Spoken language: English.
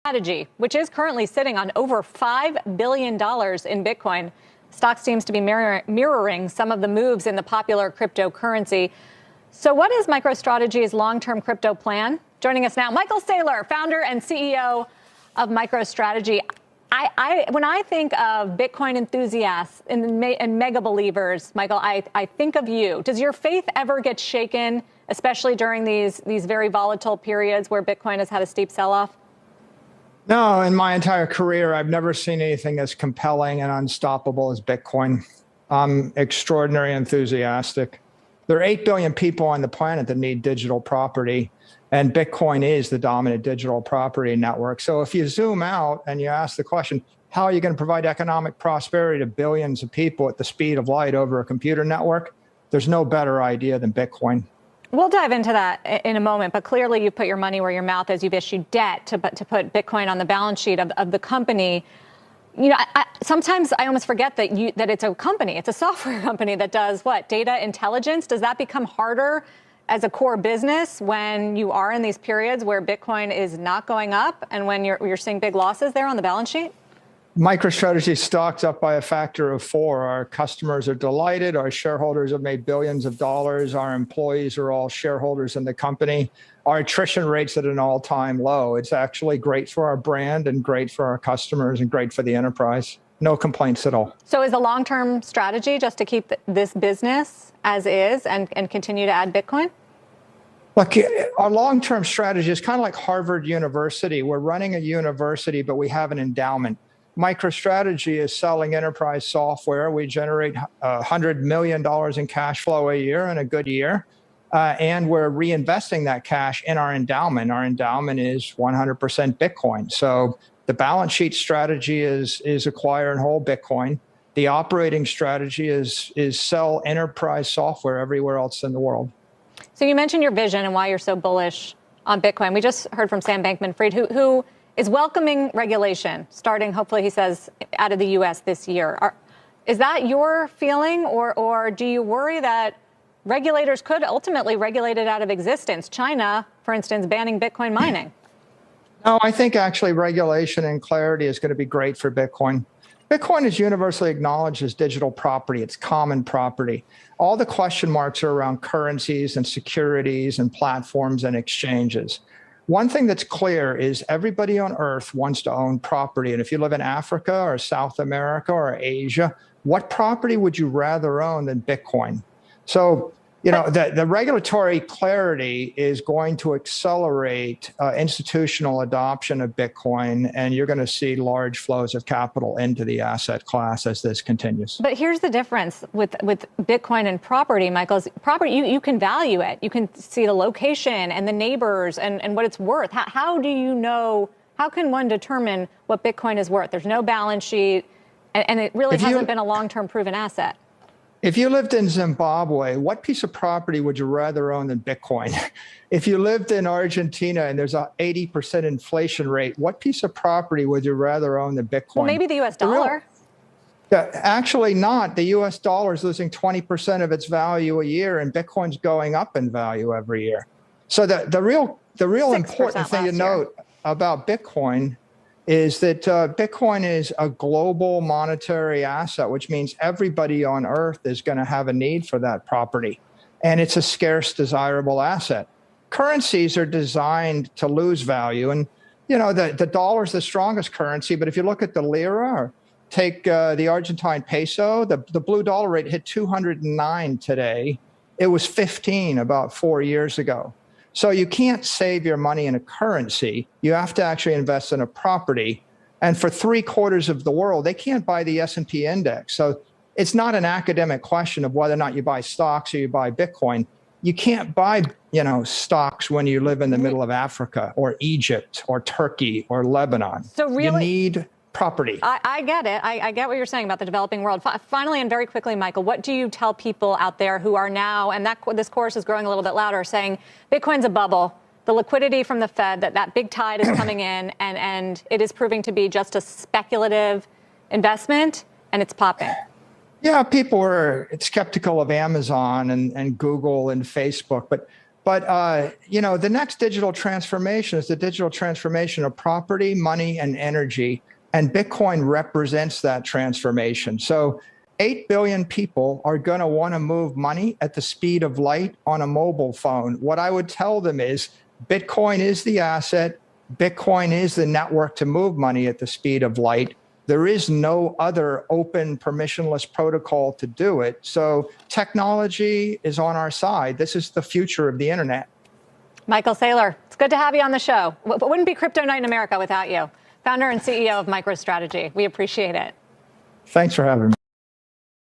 Strategy, which is currently sitting on over $5 billion in Bitcoin. Stock seems to be mirroring some of the moves in the popular cryptocurrency. So what is MicroStrategy's long-term crypto plan? Joining us now, Michael Saylor, founder and CEO of MicroStrategy. When I think of Bitcoin enthusiasts and mega believers, Michael, I think of you. Does your faith ever get shaken, especially during these very volatile periods where Bitcoin has had a steep sell-off? No, in my entire career, I've never seen anything as compelling and unstoppable as Bitcoin. I'm extraordinarily enthusiastic. There are 8 billion people on the planet that need digital property, and Bitcoin is the dominant digital property network. So if you zoom out and you ask the question, how are you going to provide economic prosperity to billions of people at the speed of light over a computer network? There's no better idea than Bitcoin. We'll dive into that in a moment, but clearly you've put your money where your mouth is. You've issued debt to put Bitcoin on the balance sheet of the company. You know, sometimes I almost forget that it's a company. It's a software company that does what? Data intelligence? Does that become harder as a core business when you are in these periods where Bitcoin is not going up and when you're seeing big losses there on the balance sheet? MicroStrategy stock's up by a factor of 4. Our customers are delighted. Our shareholders have made billions of dollars. Our employees are all shareholders in the company. Our attrition rate's at an all-time low. It's actually great for our brand and great for our customers and great for the enterprise. No complaints at all. So is the long-term strategy just to keep this business as is and continue to add Bitcoin? Look, our long-term strategy is kind of like Harvard University. We're running a university, but we have an endowment. MicroStrategy is selling enterprise software. We generate $100 million in cash flow a year in a good year. And we're reinvesting that cash in our endowment. Our endowment is 100% Bitcoin. So the balance sheet strategy is acquire and hold Bitcoin. The operating strategy is sell enterprise software everywhere else in the world. So you mentioned your vision and why you're so bullish on Bitcoin. We just heard from Sam Bankman-Fried, who is welcoming regulation, starting, hopefully, he says, out of the U.S. this year. Is that your feeling, or do you worry that regulators could ultimately regulate it out of existence? China, for instance, banning Bitcoin mining. No, I think actually regulation and clarity is going to be great for Bitcoin. Bitcoin is universally acknowledged as digital property. It's common property. All the question marks are around currencies and securities and platforms and exchanges. One thing that's clear is everybody on Earth wants to own property. And if you live in Africa or South America or Asia, what property would you rather own than Bitcoin? So, you know, the regulatory clarity is going to accelerate institutional adoption of Bitcoin, and you're going to see large flows of capital into the asset class as this continues. But here's the difference with Bitcoin and property, Michael. Property, you can value it. You can see the location and the neighbors and what it's worth. How do you know, how can one determine what Bitcoin is worth? There's no balance sheet, and it really hasn't been a long-term proven asset. If you lived in Zimbabwe, what piece of property would you rather own than Bitcoin? If you lived in Argentina and there's an 80% inflation rate, what piece of property would you rather own than Bitcoin? Well, maybe the U.S. dollar. Actually not. The U.S. dollar is losing 20% of its value a year, and Bitcoin's going up in value every year. So the real important thing to note about Bitcoin is that Bitcoin is a global monetary asset, which means everybody on Earth is going to have a need for that property. And it's a scarce, desirable asset. Currencies are designed to lose value. And, you know, the dollar is the strongest currency. But if you look at the lira or take the Argentine peso, the blue dollar rate hit 209 today. It was 15 about 4 years ago. So you can't save your money in a currency. You have to actually invest in a property. And for 3/4 of the world, they can't buy the S&P index. So it's not an academic question of whether or not you buy stocks or you buy Bitcoin. You can't buy, you know, stocks when you live in the middle of Africa or Egypt or Turkey or Lebanon. So really, you need property. I get it. I get what you're saying about the developing world. Finally, and very quickly, Michael, what do you tell people out there who are now, and this chorus is growing a little bit louder, saying Bitcoin's a bubble, the liquidity from the Fed, that big tide is coming in, and it is proving to be just a speculative investment, and it's popping? Yeah, people are skeptical of Amazon and Google and Facebook, but But, the next digital transformation is the digital transformation of property, money, and energy. And Bitcoin represents that transformation. So 8 billion people are going to want to move money at the speed of light on a mobile phone. What I would tell them is Bitcoin is the asset. Bitcoin is the network to move money at the speed of light. There is no other open, permissionless protocol to do it. So technology is on our side. This is the future of the internet. Michael Saylor, it's good to have you on the show. It wouldn't be Crypto Night in America without you. Founder and CEO of MicroStrategy. We appreciate it. Thanks for having me.